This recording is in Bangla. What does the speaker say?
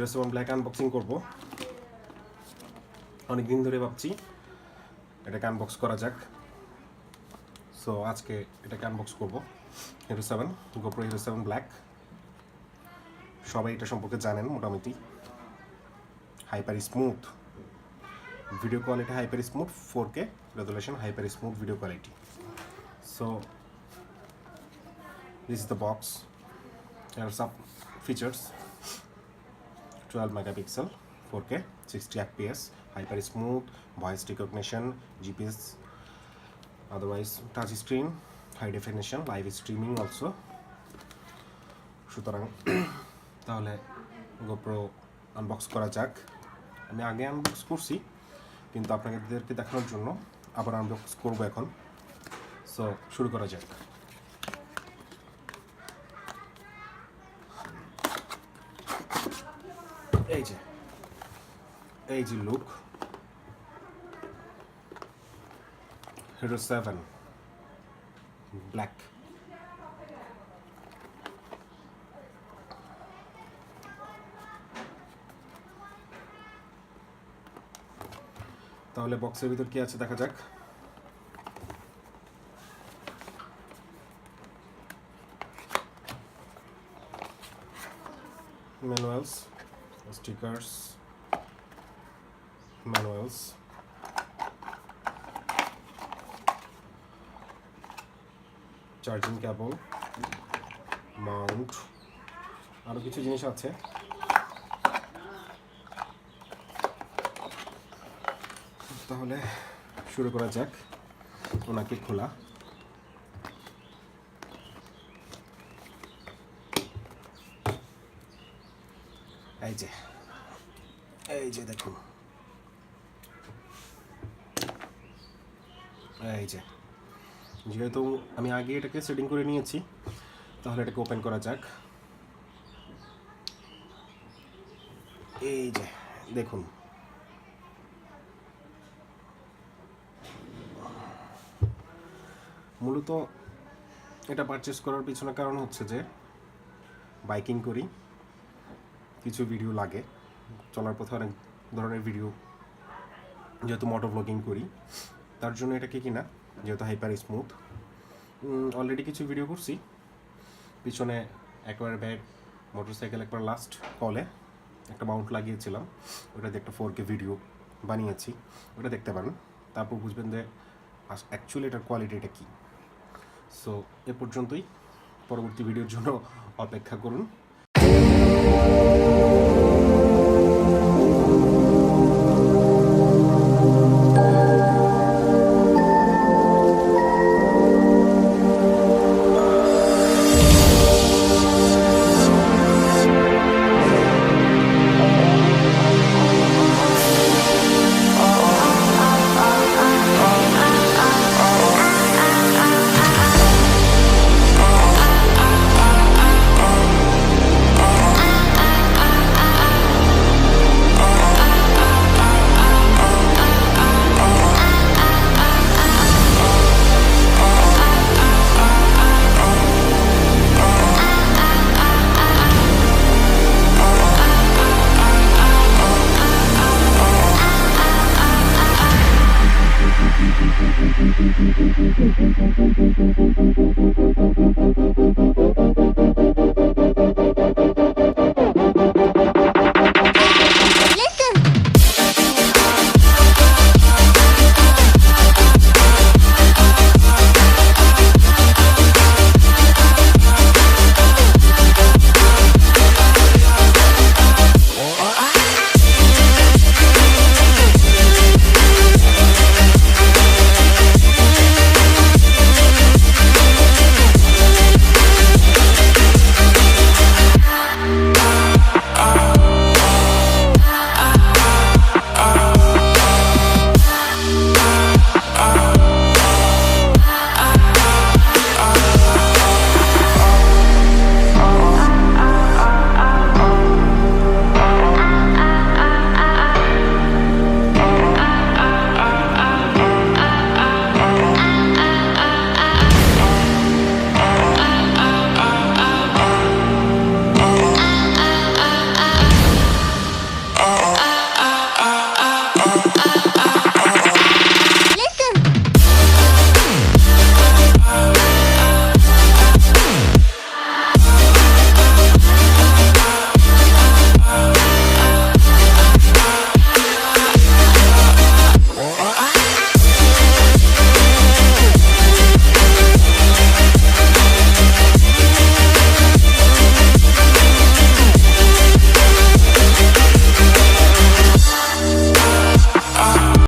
Recession ব্ল্যাক আনবক্সিং করব। অনেক দিন ধরে ভাবছি এটাকে আনবক্স করা যাক। সো আজকে এটাকে আনবক্স করব। Hero 7 GoPro hero 7 black. সবাই এটা সম্পর্কে জানেন মোটামুটি। Hyper smooth video quality, hyper smooth 4K resolution, hyper smooth video quality. So this is the box. There are some features: 12 megapixel, 4K, 60 fps, hyper smooth, voice recognition, GPS, otherwise touch screen, high definition, live streaming also. সুতরাং তাহলে গোপ্রো আনবক্স করা যাক। আমি আগে আনবক্স করছি, কিন্তু আপনাদেরকে দেখানোর জন্য আবার আনবক্স করব এখন। সো শুরু করা যাক। এই যে লুক হিরো 7 ব্ল্যাক। তাহলে বক্সের ভিতর কি আছে দেখা যাক। Manuals, stickers, manuals, charging cable, Mount, আরো কিছু জিনিস আছে। তাহলে শুরু করা যাক। ওনাকে খোলা। এই যে দেখুন, যেহেতু আমি আগে এটাকে সেটিং করে নিয়েছি, তাহলে এটাকে ওপেন করা যাক। এই যে দেখুন, মূলত এটা পারচেস করার পিছনে কারণ হচ্ছে যে বাইকিং করি, কিছু ভিডিও লাগে, চলার পথে অনেক ধরনের ভিডিও, যেহেতু মোটো ব্লগিং করি তার জন্য এটাকে কিনা। যেহেতু হাইপার স্মুথ, অলরেডি কিছু ভিডিও করছি। পিছনে একবার ব্যাগ মোটরসাইকেল একবার লাস্ট কলে একটা মাউন্ট লাগিয়েছিলাম, ওটাতে একটা 4K ভিডিও বানিয়েছি, ওটা দেখতে পারেন। তারপর বুঝবেন যে অ্যাকচুয়ালি এটার কোয়ালিটিটা কী। সো এ পর্যন্তই, পরবর্তী ভিডিওর জন্য অপেক্ষা করুন।